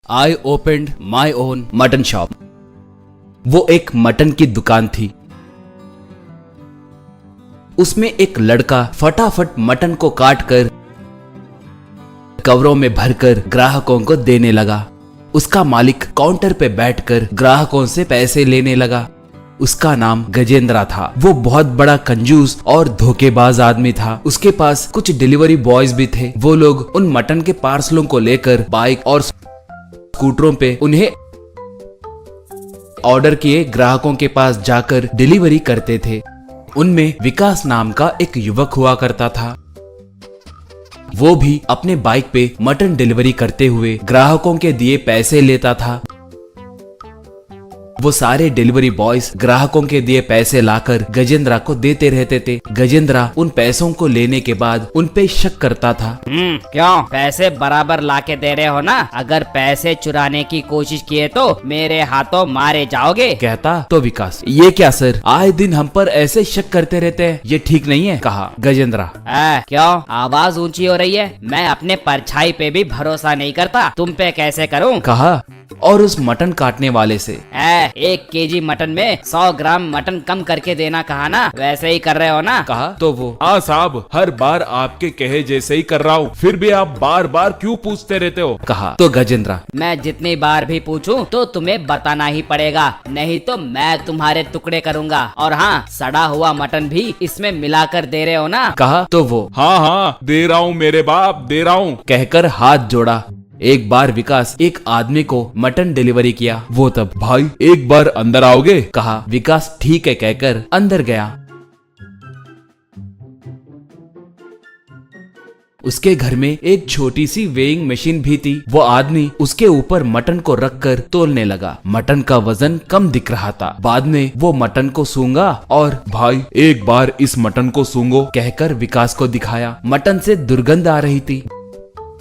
I opened my own mutton shop. वो एक mutton की दुकान थी। उसमें एक लड़का फटाफट मटन को काट कर कवरों में भरकर ग्राहकों को देने लगा। उसका मालिक काउंटर पे बैठकर ग्राहकों से पैसे लेने लगा। उसका नाम गजेंद्रा था। वो बहुत बड़ा कंजूस और धोखेबाज आदमी था। उसके पास कुछ डिलीवरी बॉयज भी थे। वो लोग उन मटन के पार्सलों को लेकर बाइक और स्कूटरों पे उन्हें ऑर्डर किए ग्राहकों के पास जाकर डिलीवरी करते थे। उनमें विकास नाम का एक युवक हुआ करता था। वो भी अपने बाइक पे मटन डिलीवरी करते हुए ग्राहकों के दिए पैसे लेता था। वो सारे डिलीवरी बॉयज ग्राहकों के दिए पैसे लाकर गजेंद्रा को देते रहते थे। गजेंद्रा उन पैसों को लेने के बाद उन पे शक करता था। क्यों पैसे बराबर लाके दे रहे हो ना? अगर पैसे चुराने की कोशिश किए तो मेरे हाथों मारे जाओगे। कहता तो विकास, ये क्या सर, आए दिन हम पर ऐसे शक करते रहते हैं, ये ठीक नहीं है। कहा गजेंद्रा। क्यों आवाज ऊंची हो रही है? मैं अपने परछाई पे भी भरोसा नहीं करता, तुम पे कैसे करूं? कहा और उस मटन काटने वाले से 1 केजी मटन में 100 ग्राम मटन कम करके देना कहा ना, वैसे ही कर रहे हो ना? कहा तो वो, हाँ साहब, हर बार आपके कहे जैसे ही कर रहा हूँ, फिर भी आप बार बार क्यों पूछते रहते हो? कहा तो गजेंद्रा, मैं जितनी बार भी पूछूं तो तुम्हें बताना ही पड़ेगा, नहीं तो मैं तुम्हारे टुकड़े करूंगा। और हाँ, सड़ा हुआ मटन भी इसमें मिलाकर दे रहे हो ना? कहा तो वो, हाँ हाँ दे रहा हूँ मेरे बाप, दे रहा हूँ कहकर हाथ जोड़ा। एक बार विकास एक आदमी को मटन डिलीवरी किया। वो तब, भाई एक बार अंदर आओगे? कहा विकास ठीक है कहकर अंदर गया। उसके घर में एक छोटी सी वेइंग मशीन भी थी। वो आदमी उसके ऊपर मटन को रखकर तोलने लगा। मटन का वजन कम दिख रहा था। बाद में वो मटन को सूंघा और भाई एक बार इस मटन को सूंघो कहकर विकास को दिखाया। मटन से दुर्गंध आ रही थी।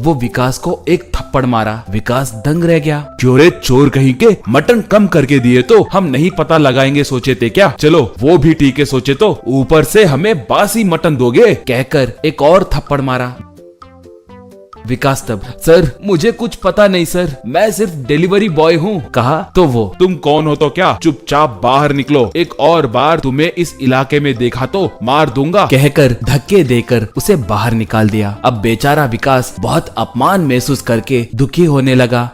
वो विकास को एक थप्पड़ मारा। विकास दंग रह गया। क्यों रे चोर कहीं के, मटन कम करके दिए तो हम नहीं पता लगाएंगे सोचे थे क्या? चलो वो भी ठीक है सोचे तो, ऊपर से हमें बासी मटन दोगे? कहकर एक और थप्पड़ मारा। विकास तब, सर मुझे कुछ पता नहीं सर, मैं सिर्फ डिलीवरी बॉय हूँ। कहा तो वो, तुम कौन हो तो क्या? चुपचाप बाहर निकलो, एक और बार तुम्हें इस इलाके में देखा तो मार दूंगा। कहकर धक्के देकर उसे बाहर निकाल दिया। अब बेचारा विकास बहुत अपमान महसूस करके दुखी होने लगा।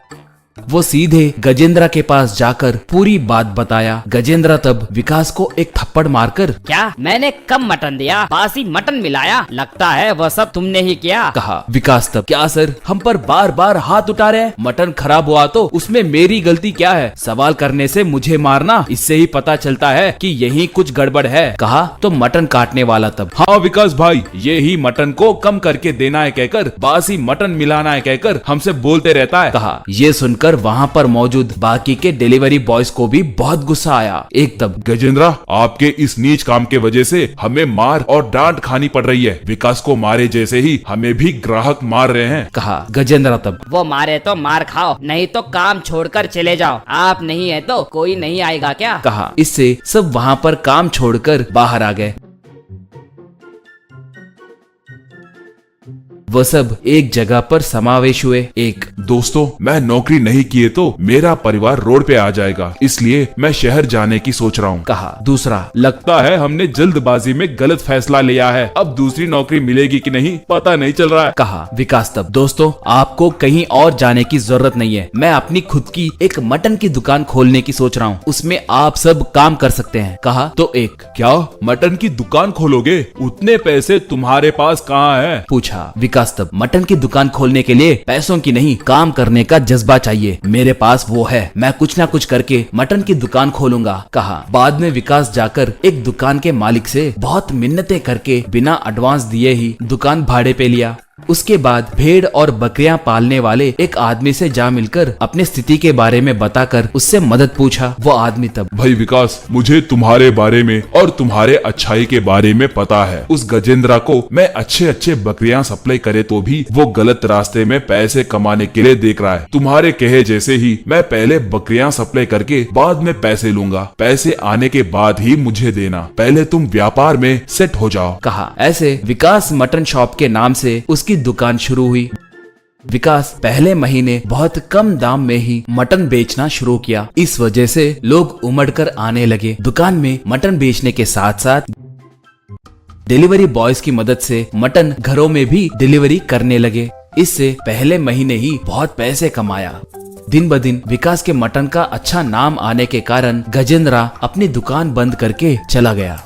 वो सीधे गजेंद्रा के पास जाकर पूरी बात बताया। गजेंद्रा तब विकास को एक थप्पड़ मारकर, क्या मैंने कम मटन दिया, बासी मटन मिलाया? लगता है वह सब तुमने ही किया। कहा विकास तब, क्या सर, हम पर बार बार हाथ उठा रहे हैं? मटन खराब हुआ तो उसमें मेरी गलती क्या है? सवाल करने से मुझे मारना, इससे ही पता चलता है कि यही कुछ गड़बड़ है। कहा तो मटन काटने वाला तब, हाँ विकास भाई, ये ही मटन को कम करके देना है कहकर, बासी मटन मिलाना है कहकर हमसे बोलते रहता है। कहा ये सुनकर वहाँ पर मौजूद बाकी के डिलीवरी बॉयज को भी बहुत गुस्सा आया। एक तब, गजेंद्रा आपके इस नीच काम के वजह से हमें मार और डांट खानी पड़ रही है। विकास को मारे जैसे ही हमें भी ग्राहक मार रहे हैं। कहा गजेंद्रा तब, वो मारे तो मार खाओ, नहीं तो काम छोड़कर चले जाओ। आप नहीं है तो कोई नहीं आएगा क्या? कहा। इससे सब वहाँ पर काम छोड़कर बाहर आ गए। वो सब एक जगह पर समावेश हुए। एक, दोस्तों मैं नौकरी नहीं किए तो मेरा परिवार रोड पे आ जाएगा, इसलिए मैं शहर जाने की सोच रहा हूँ। कहा। दूसरा, लगता है हमने जल्दबाजी में गलत फैसला लिया है, अब दूसरी नौकरी मिलेगी कि नहीं पता नहीं चल रहा है। कहा विकास तब, दोस्तों आपको कहीं और जाने की जरूरत नहीं है, मैं अपनी खुद की एक मटन की दुकान खोलने की सोच रहा हूँ, उसमें आप सब काम कर सकते हैं। कहा तो एक, क्या मटन की दुकान खोलोगे? उतने पैसे तुम्हारे पास कहाँ है? पूछा विकास तब, मटन की दुकान खोलने के लिए पैसों की नहीं, काम करने का जज्बा चाहिए। मेरे पास वो है, मैं कुछ ना कुछ करके मटन की दुकान खोलूंगा। कहा। बाद में विकास जाकर एक दुकान के मालिक से बहुत मिन्नतें करके बिना एडवांस दिए ही दुकान भाड़े पे लिया। उसके बाद भेड़ और बकरियां पालने वाले एक आदमी से जा मिलकर अपनी स्थिति के बारे में बताकर उससे मदद पूछा। वो आदमी तब, भाई विकास, मुझे तुम्हारे बारे में और तुम्हारे अच्छाई के बारे में पता है। उस गजेंद्रा को मैं अच्छे बकरियां सप्लाई करे तो भी वो गलत रास्ते में पैसे कमाने के लिए देख रहा है। तुम्हारे कहे जैसे ही मैं पहले बकरियां सप्लाई करके बाद में पैसे लूंगा, पैसे आने के बाद ही मुझे देना, पहले तुम व्यापार में सेट हो जाओ। कहा। ऐसे विकास मटन शॉप के नाम से उसकी दुकान शुरू हुई। विकास पहले महीने बहुत कम दाम में ही मटन बेचना शुरू किया। इस वजह से लोग उमड़कर आने लगे। दुकान में मटन बेचने के साथ साथ डिलीवरी बॉयज की मदद से मटन घरों में भी डिलीवरी करने लगे। इससे पहले महीने ही बहुत पैसे कमाया। दिन ब दिन विकास के मटन का अच्छा नाम आने के कारण गजेंद्रा अपनी दुकान बंद करके चला गया।